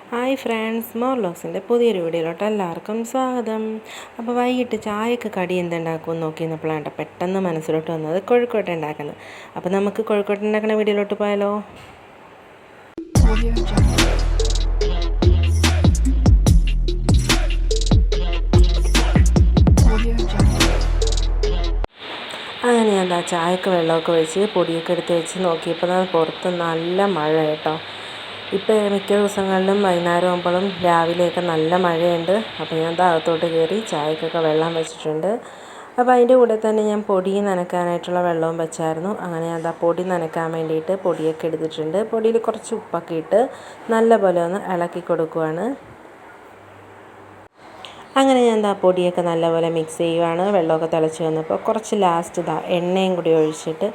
Hi friends, മോർലോക്സിൻ്റെ പുതിയൊരു വീഡിയോയിലോട്ട് എല്ലാവർക്കും സ്വാഗതം. അപ്പോൾ വൈകിട്ട് ചായക്ക് കടി എന്തുണ്ടാക്കുമെന്ന് നോക്കിയിരുന്നപ്പോഴാണ് പെട്ടെന്ന് മനസ്സിലോട്ട് വന്നത് കോഴിക്കോട്ട ഉണ്ടാക്കുന്നത്. അപ്പോൾ നമുക്ക് കോഴിക്കോട്ട ഉണ്ടാക്കുന്ന വീഡിയോയിലോട്ട് പോയാലോ. അങ്ങനെ എന്താ ചായക്ക് വെള്ളമൊക്കെ ഒഴിച്ച് പൊടിയൊക്കെ എടുത്ത് വെച്ച് നോക്കിയപ്പോൾ പുറത്ത് നല്ല മഴ കേട്ടോ. ഇപ്പോൾ മിക്ക ദിവസങ്ങളിലും വൈകുന്നേരം ആകുമ്പോഴും രാവിലെയൊക്കെ നല്ല മഴയുണ്ട്. അപ്പോൾ ഞാൻ അകത്തോട്ട് കയറി ചായക്കൊക്കെ വെള്ളം വെച്ചിട്ടുണ്ട്. അപ്പോൾ അതിൻ്റെ കൂടെ തന്നെ ഞാൻ പൊടി നനയ്ക്കാനായിട്ടുള്ള വെള്ളവും വെച്ചായിരുന്നു. അങ്ങനെ ഞാൻ പൊടി നനയ്ക്കാൻ വേണ്ടിയിട്ട് പൊടിയൊക്കെ എടുത്തിട്ടുണ്ട്. പൊടിയിൽ കുറച്ച് ഉപ്പൊക്കെ ഇട്ട് നല്ലപോലെ ഒന്ന് ഇളക്കി കൊടുക്കുവാണ്. അങ്ങനെ ഞാൻ പൊടിയൊക്കെ നല്ലപോലെ മിക്സ് ചെയ്യുവാണ്. വെള്ളമൊക്കെ തിളച്ച് വന്നപ്പോൾ കുറച്ച് ലാസ്റ്റ് എണ്ണയും കൂടി ഒഴിച്ചിട്ട്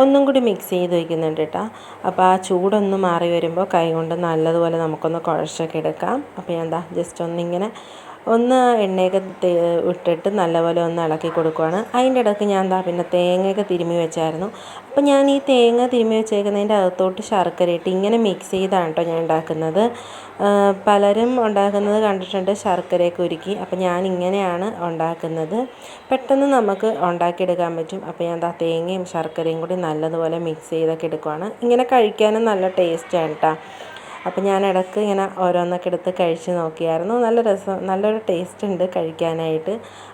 ഒന്നും കൂടി മിക്സ് ചെയ്ത് വയ്ക്കുന്നുണ്ട് കേട്ടോ. അപ്പോൾ ആ ചൂടൊന്ന് മാറി വരുമ്പോൾ കൈ കൊണ്ട് നല്ലതുപോലെ നമുക്കൊന്ന് കുഴച്ചൊക്കെ എടുക്കാം. അപ്പോൾ ഞാൻ ജസ്റ്റ് ഒന്നിങ്ങനെ എണ്ണയൊക്കെ ഇട്ടിട്ട് നല്ലപോലെ ഒന്ന് ഇളക്കി കൊടുക്കുവാണ്. അതിൻ്റെ ഇടയ്ക്ക് ഞാൻ പിന്നെ തേങ്ങയൊക്കെ തിരുമ്മി വെച്ചായിരുന്നു. അപ്പോൾ ഞാൻ ഈ തേങ്ങ തിരുമ്മി വെച്ചേക്കുന്നതിൻ്റെ അകത്തോട്ട് ശർക്കര ഇട്ട് ഇങ്ങനെ മിക്സ് ചെയ്താണ് കേട്ടോ ഞാൻ ഉണ്ടാക്കുന്നത്. പലരും ഉണ്ടാക്കുന്നത് കണ്ടിട്ടുണ്ട് ശർക്കരയൊക്കെ ഉരുക്കി. അപ്പോൾ ഞാൻ ഇങ്ങനെയാണ് ഉണ്ടാക്കുന്നത്. പെട്ടെന്ന് നമുക്ക് ഉണ്ടാക്കിയെടുക്കാൻ പറ്റും. അപ്പോൾ ഞാൻ തേങ്ങയും ശർക്കരയും കൂടി നല്ലതുപോലെ മിക്സ് ചെയ്തൊക്കെ എടുക്കുവാണ്. ഇങ്ങനെ കഴിക്കാനും നല്ല ടേസ്റ്റാണ് കേട്ടോ. അപ്പോൾ ഞാൻ ഇടയ്ക്ക് ഇങ്ങനെ ഓരോന്നൊക്കെ എടുത്ത് കഴിച്ച് നോക്കിയായിരുന്നു. നല്ലൊരു ടേസ്റ്റ് ഉണ്ട് കഴിക്കാനായിട്ട്.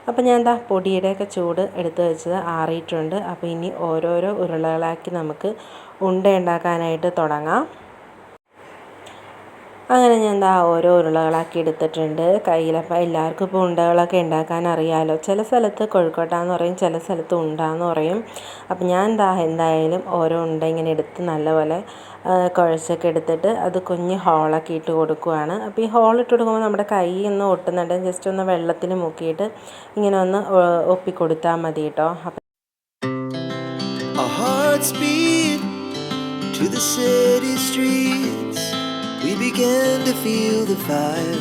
അപ്പോൾ ഞാൻ പൊടിയുടെയൊക്കെ ചൂട് എടുത്ത് വെച്ചത് ആറിയിട്ടുണ്ട്. അപ്പോൾ ഇനി ഓരോരോ ഉരുളകളാക്കി നമുക്ക് ഉണ്ട ഉണ്ടാക്കാനായിട്ട് തുടങ്ങാം. അങ്ങനെ ഞാൻ ഓരോ ഉരുളകളാക്കി എടുത്തിട്ടുണ്ട് കയ്യിലപ്പോൾ. എല്ലാവർക്കും ഇപ്പോൾ ഉണ്ടകളൊക്കെ ഉണ്ടാക്കാൻ അറിയാമല്ലോ. ചില സ്ഥലത്ത് കോഴിക്കോട്ടാന്ന് പറയും, ചില സ്ഥലത്ത് ഉണ്ടാന്ന് പറയും. അപ്പോൾ ഞാൻ എന്തായാലും ഓരോ ഉണ്ട ഇങ്ങനെ എടുത്ത് നല്ലപോലെ കുഴച്ചൊക്കെ എടുത്തിട്ട് അത് കുഞ്ഞ് ഹോളൊക്കെ ഇട്ട് കൊടുക്കുവാണ്. അപ്പോൾ ഈ ഹോളിട്ട് കൊടുക്കുമ്പോൾ നമ്മുടെ കൈ ഒന്ന് ഒട്ടുന്നുണ്ട്. ജസ്റ്റ് ഒന്ന് വെള്ളത്തിൽ മുക്കിയിട്ട് ഇങ്ങനെ ഒന്ന് ഒപ്പിക്കൊടുത്താൽ മതി കേട്ടോ. അപ്പം we began to feel the fire.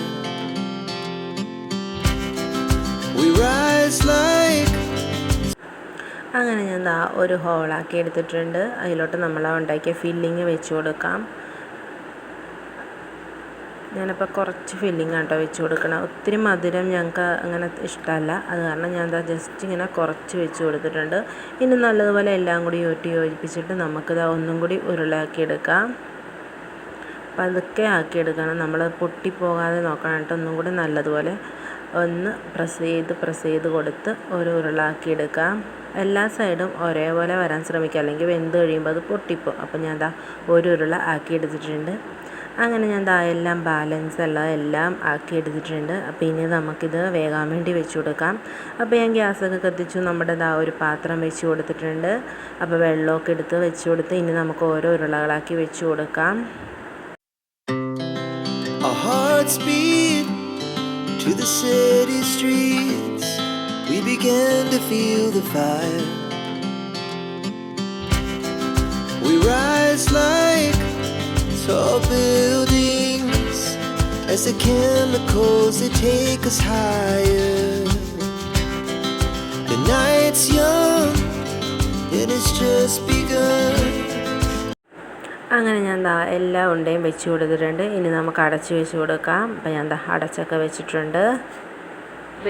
We rise like. അങ്ങനെ ഞാൻ ഒരു ഹോളാക്കി എടുത്തിട്ടുണ്ട്. അതിലോട്ട് നമ്മൾ ഉണ്ടാക്കിയ ഫില്ലിങ് വെച്ച് കൊടുക്കാം. ഞാനിപ്പോൾ കുറച്ച് ഫില്ലിങ് ആട്ടോ വെച്ച് കൊടുക്കണം. ഒത്തിരി മധുരം ഞങ്ങൾക്ക് അങ്ങനെ ഇഷ്ടമല്ല. അത് കാരണം ഞാൻ ജസ്റ്റ് ഇങ്ങനെ കുറച്ച് വെച്ച് കൊടുത്തിട്ടുണ്ട്. ഇനി നല്ലതുപോലെ എല്ലാം കൂടി യോജിപ്പിച്ചിട്ട് നമുക്കിത് ഒന്നും കൂടി ഉരുളാക്കി എടുക്കാം. പതുക്കെ ആക്കിയെടുക്കണം. നമ്മൾ പൊട്ടിപ്പോകാതെ നോക്കണം കേട്ടോ. ഒന്നും കൂടി നല്ലതുപോലെ ഒന്ന് പ്രസ് ചെയ്ത് കൊടുത്ത് ഒരു ഉരുളാക്കിയെടുക്കാം. എല്ലാ സൈഡും ഒരേപോലെ വരാൻ ശ്രമിക്കുക, അല്ലെങ്കിൽ വെന്ത് കഴിയുമ്പോൾ അത് പൊട്ടിപ്പോകും. അപ്പോൾ ഞാൻ ഒരു ഉരുള ആക്കിയെടുത്തിട്ടുണ്ട്. അങ്ങനെ ഞാൻ എല്ലാം ബാലൻസ് എല്ലാം ആക്കിയെടുത്തിട്ടുണ്ട്. അപ്പോൾ ഇനി നമുക്കിത് വേകാൻ വേണ്ടി വെച്ച് കൊടുക്കാം. അപ്പോൾ ഞാൻ ഗ്യാസൊക്കെ കത്തിച്ചു. നമ്മുടെ ഒരു പാത്രം വെച്ച് കൊടുത്തിട്ടുണ്ട്. അപ്പോൾ വെള്ളമൊക്കെ എടുത്ത് വെച്ച് കൊടുത്ത് ഇനി നമുക്ക് ഓരോ ഉരുളകളാക്കി വെച്ച് കൊടുക്കാം. Our hearts beat to the city streets. We began to feel the fire. We rise like tall buildings as the chemicals they take us higher. The night's young and it's just begun. അങ്ങനെ ഞാൻ എല്ലാ ഉണ്ടയും വെച്ച് കൊടുത്തിട്ടുണ്ട്. ഇനി നമുക്ക് അടച്ച് വെച്ച് കൊടുക്കാം. അപ്പോൾ ഞാൻ അടച്ചൊക്കെ വെച്ചിട്ടുണ്ട്.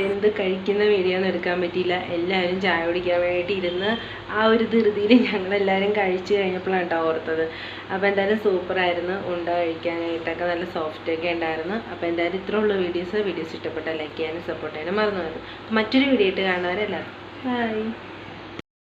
എന്ത് കഴിക്കുന്ന വീഡിയോ ഒന്നും എടുക്കാൻ പറ്റിയില്ല. എല്ലാവരും ചായ കുടിക്കാൻ വേണ്ടിയിട്ട് ഇരുന്ന് ആ ഒരു ധൃതിയിൽ ഞങ്ങളെല്ലാവരും കഴിച്ച് കഴിഞ്ഞപ്പോഴാണ് കേട്ടോ ഓർത്തത്. അപ്പോൾ എന്തായാലും സൂപ്പറായിരുന്നു. ഉണ്ട കഴിക്കാനായിട്ടൊക്കെ നല്ല സോഫ്റ്റൊക്കെ ഉണ്ടായിരുന്നു. അപ്പോൾ എന്തായാലും ഇത്രയുള്ള വീഡിയോസ് ഇഷ്ടപ്പെട്ടാൽ ലൈക്ക് ചെയ്യാനും സപ്പോർട്ട് ചെയ്യാനും മറന്നു. മറ്റൊരു വീഡിയോ ആയിട്ട് കാണുന്നവരെല്ലാവരും ബൈ.